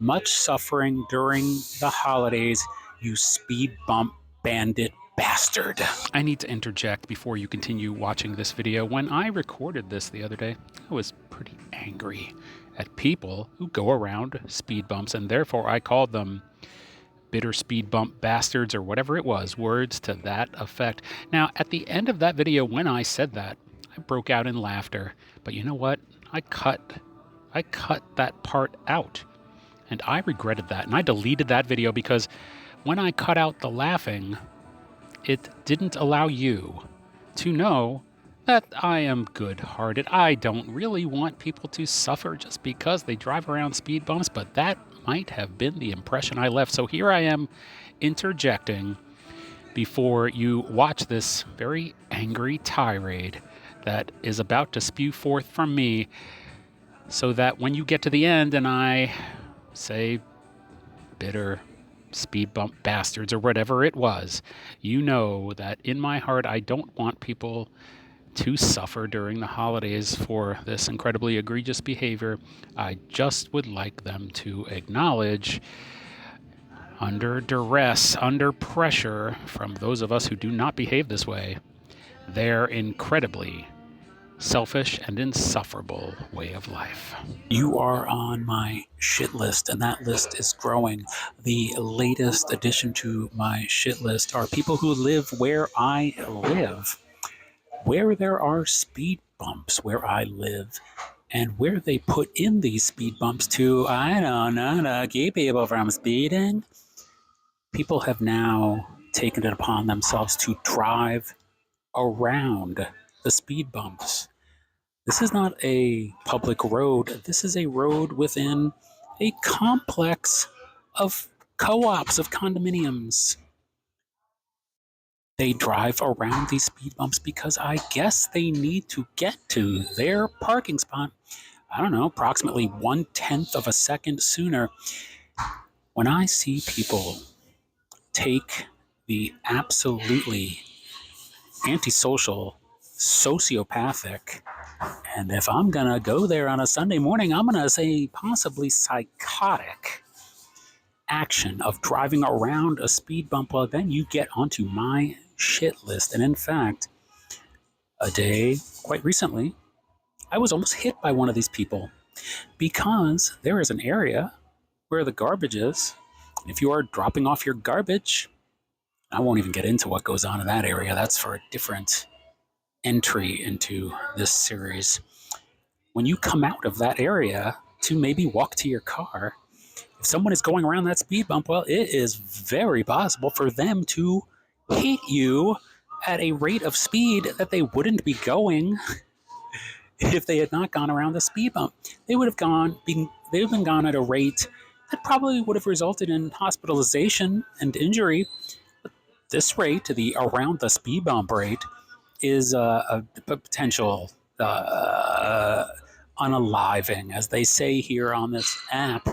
Much suffering during the holidays, you speed bump bandit bastard. I need to interject before you continue watching this video. When I recorded this the other day, I was pretty angry at people who go around speed bumps, and therefore I called them bitter speed bump bastards or whatever it was, words to that effect. Now, at the end of that video, when I said that, I broke out in laughter. But you know what? I cut that part out. And I regretted that. And I deleted that video because when I cut out the laughing, it didn't allow you to know that I am good-hearted. I don't really want people to suffer just because they drive around speed bumps, but that might have been the impression I left. So here I am interjecting before you watch this very angry tirade that is about to spew forth from me, so that when you get to the end and I say bitter speed bump bastards or whatever it was, you know that in my heart I don't want people to suffer during the holidays for this incredibly egregious behavior. I just would like them to acknowledge, under duress, under pressure from those of us who do not behave this way, their incredibly selfish and insufferable way of life. You are on my shit list, and that list is growing. The latest addition to my shit list are people who live where I live, where there are speed bumps where I live, and where they put in these speed bumps to, I don't know, to keep people from speeding. People have now taken it upon themselves to drive around the speed bumps. This is not a public road. This is a road within a complex of co-ops, of condominiums. They drive around these speed bumps because I guess they need to get to their parking spot, I don't know, approximately 1/10 of a second sooner. When I see people take the absolutely antisocial, sociopathic, and if I'm going to go there on a Sunday morning, I'm going to say possibly psychotic action of driving around a speed bump, well, then you get onto my shit list. And in fact, a day quite recently, I was almost hit by one of these people because there is an area where the garbage is. If you are dropping off your garbage, I won't even get into what goes on in that area. That's for a different entry into this series. When you come out of that area to maybe walk to your car, if someone is going around that speed bump, well, it is very possible for them to hit you at a rate of speed that they wouldn't be going if they had not gone around the speed bump. They would have been gone at a rate that probably would have resulted in hospitalization and injury. But this rate, the around the speed bump rate, is a potential unaliving, as they say here on this app.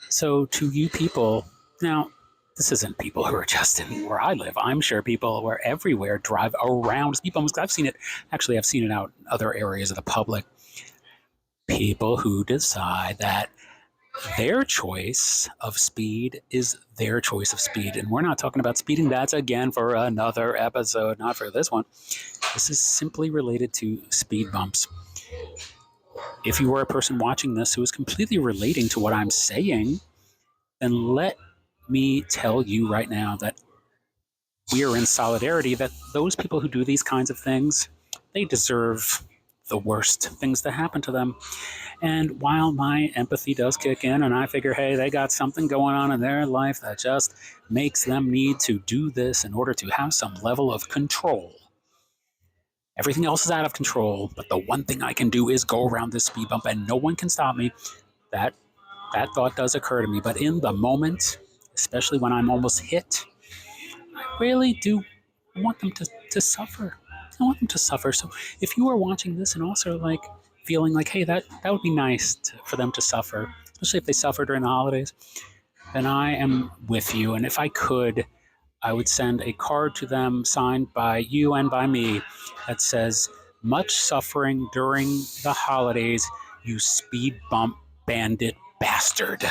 So to you people, now, this isn't people who are just in where I live. I'm sure people who are everywhere drive around speed bumps. I've seen it out in other areas of the public. People who decide that their choice of speed is their choice of speed. And we're not talking about speeding. That's, again, for another episode, not for this one. This is simply related to speed bumps. If you are a person watching this who is completely relating to what I'm saying, then let me tell you right now that we are in solidarity, that those people who do these kinds of things, they deserve the worst things to happen to them. And while my empathy does kick in and I figure, hey, they got something going on in their life that just makes them need to do this in order to have some level of control. Everything else is out of control, but the one thing I can do is go around this speed bump and no one can stop me. That thought does occur to me, but in the moment, especially when I'm almost hit, I really do want them to suffer. I want them to suffer. So if you are watching this and also like feeling like, hey, that would be nice for them to suffer, especially if they suffer during the holidays, then I am with you. And if I could, I would send a card to them signed by you and by me that says, much suffering during the holidays, you speed bump bandit bastard.